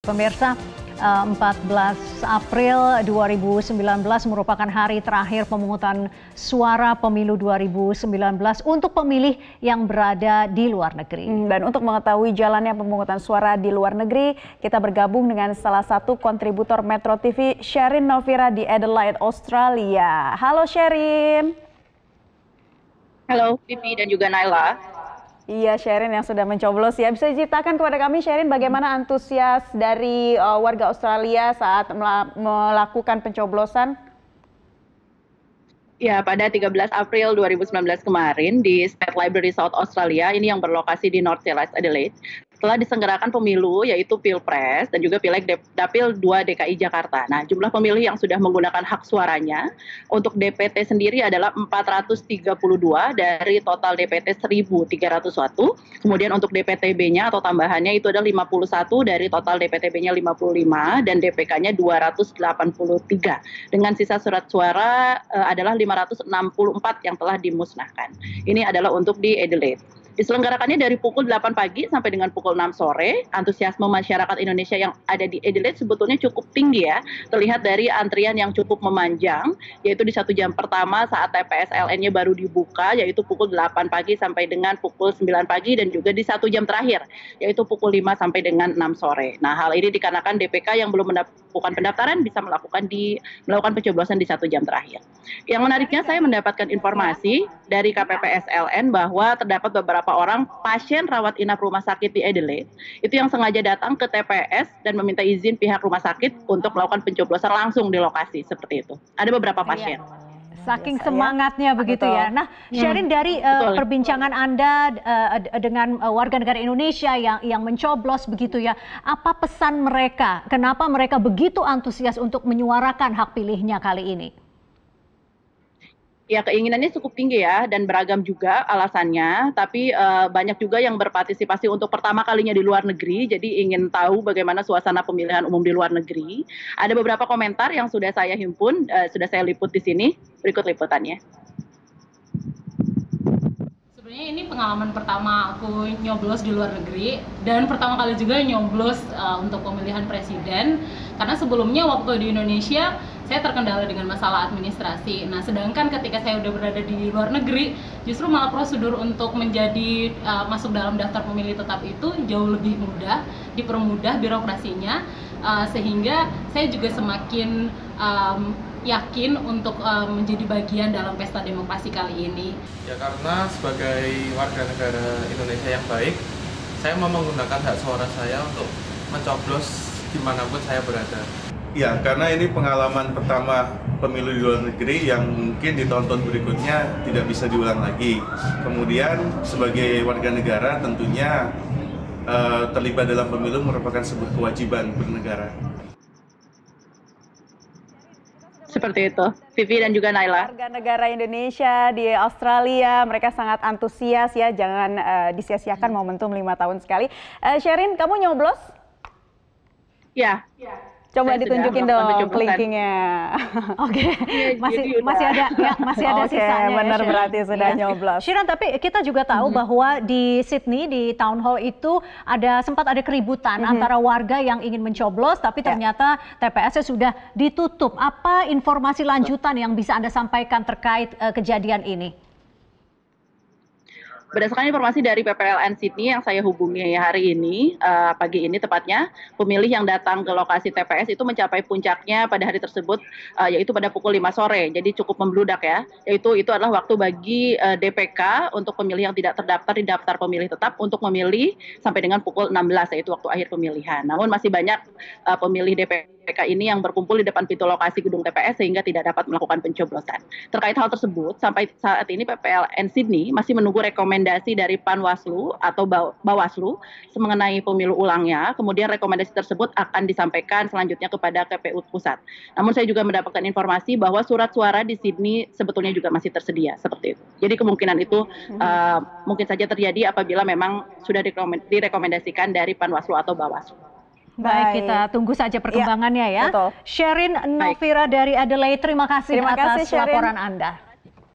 Pemirsa, 14 April 2019 merupakan hari terakhir pemungutan suara pemilu 2019 untuk pemilih yang berada di luar negeri. Dan untuk mengetahui jalannya pemungutan suara di luar negeri, kita bergabung dengan salah satu kontributor Metro TV, Sherin Novira di Adelaide, Australia. Halo Sherin. Halo Vivi dan juga Naila. Iya, Sherin yang sudah mencoblos ya. Bisa diceritakan kepada kami, Sherin, bagaimana antusias dari warga Australia saat melakukan pencoblosan? Ya, pada 13 April 2019 kemarin di State Library South Australia, ini yang berlokasi di North Sea, Adelaide, telah diselenggarakan pemilu yaitu Pilpres dan juga Pileg Dapil 2 DKI Jakarta. Nah, jumlah pemilih yang sudah menggunakan hak suaranya untuk DPT sendiri adalah 432 dari total DPT 1.301. Kemudian untuk DPTB-nya atau tambahannya itu adalah 51 dari total DPTB-nya 55 dan DPK-nya 283. Dengan sisa surat suara adalah 564 yang telah dimusnahkan. Ini adalah untuk di Adelaide. Diselenggarakannya dari pukul 8 pagi sampai dengan pukul 6 sore. Antusiasme masyarakat Indonesia yang ada di Adelaide sebetulnya cukup tinggi ya. Terlihat dari antrian yang cukup memanjang, yaitu di 1 jam pertama saat TPS LN-nya baru dibuka, yaitu pukul 8 pagi sampai dengan pukul 9 pagi, dan juga di 1 jam terakhir, yaitu pukul 5 sampai dengan 6 sore. Nah, hal ini dikarenakan DPK yang belum melakukan pendaftaran bisa melakukan pencoblosan di 1 jam terakhir. Yang menariknya, saya mendapatkan informasi dari KPPS LN bahwa terdapat beberapa orang pasien rawat inap rumah sakit di Adelaide itu yang sengaja datang ke TPS dan meminta izin pihak rumah sakit untuk melakukan pencoblosan langsung di lokasi seperti itu. Ada beberapa pasien. Saking semangatnya begitu ya. Nah, Sherin, dari perbincangan Anda dengan warga negara Indonesia yang mencoblos begitu ya, apa pesan mereka? Kenapa mereka begitu antusias untuk menyuarakan hak pilihnya kali ini? Ya, keinginannya cukup tinggi ya dan beragam juga alasannya, tapi banyak juga yang berpartisipasi untuk pertama kalinya di luar negeri, jadi ingin tahu bagaimana suasana pemilihan umum di luar negeri. Ada beberapa komentar yang sudah saya himpun, sudah saya liput di sini. Berikut liputannya. Sebenarnya ini pengalaman pertama aku nyoblos di luar negeri dan pertama kali juga nyoblos untuk pemilihan presiden, karena sebelumnya waktu di Indonesia saya terkendala dengan masalah administrasi. Nah, sedangkan ketika saya udah berada di luar negeri, justru malah prosedur untuk menjadi masuk dalam daftar pemilih tetap itu jauh lebih mudah, dipermudah birokrasinya, sehingga saya juga semakin yakin untuk menjadi bagian dalam pesta demokrasi kali ini. Ya, karena sebagai warga negara Indonesia yang baik, saya mau menggunakan hak suara saya untuk mencoblos dimanapun saya berada. Ya, karena ini pengalaman pertama pemilu di luar negeri yang mungkin di tahun-tahun berikutnya tidak bisa diulang lagi. Kemudian sebagai warga negara tentunya terlibat dalam pemilu merupakan sebuah kewajiban bernegara. Seperti itu, Vivi dan juga Naila. Warga negara Indonesia di Australia, mereka sangat antusias ya, jangan disia-siakan momentum 5 tahun sekali. Sherin, kamu nyoblos? Ya. Coba ditunjukin dong kelingkingnya. Oke, masih ada sisanya. Benar, ya, berarti sudah nyoblos. Sherin, tapi kita juga tahu bahwa di Sydney di Town Hall itu sempat ada keributan antara warga yang ingin mencoblos, tapi ternyata TPS-nya sudah ditutup. Apa informasi lanjutan yang bisa Anda sampaikan terkait kejadian ini? Berdasarkan informasi dari PPLN Sydney yang saya hubungi hari ini, pagi ini tepatnya, pemilih yang datang ke lokasi TPS itu mencapai puncaknya pada hari tersebut, yaitu pada pukul 5 sore. Jadi cukup membludak ya, itu adalah waktu bagi DPK untuk pemilih yang tidak terdaftar di daftar pemilih tetap untuk memilih sampai dengan pukul 16, yaitu waktu akhir pemilihan. Namun masih banyak pemilih DPK ini yang berkumpul di depan pintu lokasi gedung TPS sehingga tidak dapat melakukan pencoblosan. Terkait hal tersebut, sampai saat ini PPLN Sydney masih menunggu rekomendasi dari Panwaslu atau Bawaslu mengenai pemilu ulangnya. Kemudian rekomendasi tersebut akan disampaikan selanjutnya kepada KPU Pusat. Namun saya juga mendapatkan informasi bahwa surat suara di Sydney sebetulnya juga masih tersedia seperti itu. Jadi kemungkinan itu mungkin saja terjadi apabila memang sudah direkomendasikan dari Panwaslu atau Bawaslu. Baik, kita tunggu saja perkembangannya ya. Betul. Sherin Novira dari Adelaide, terima kasih atas laporan Anda.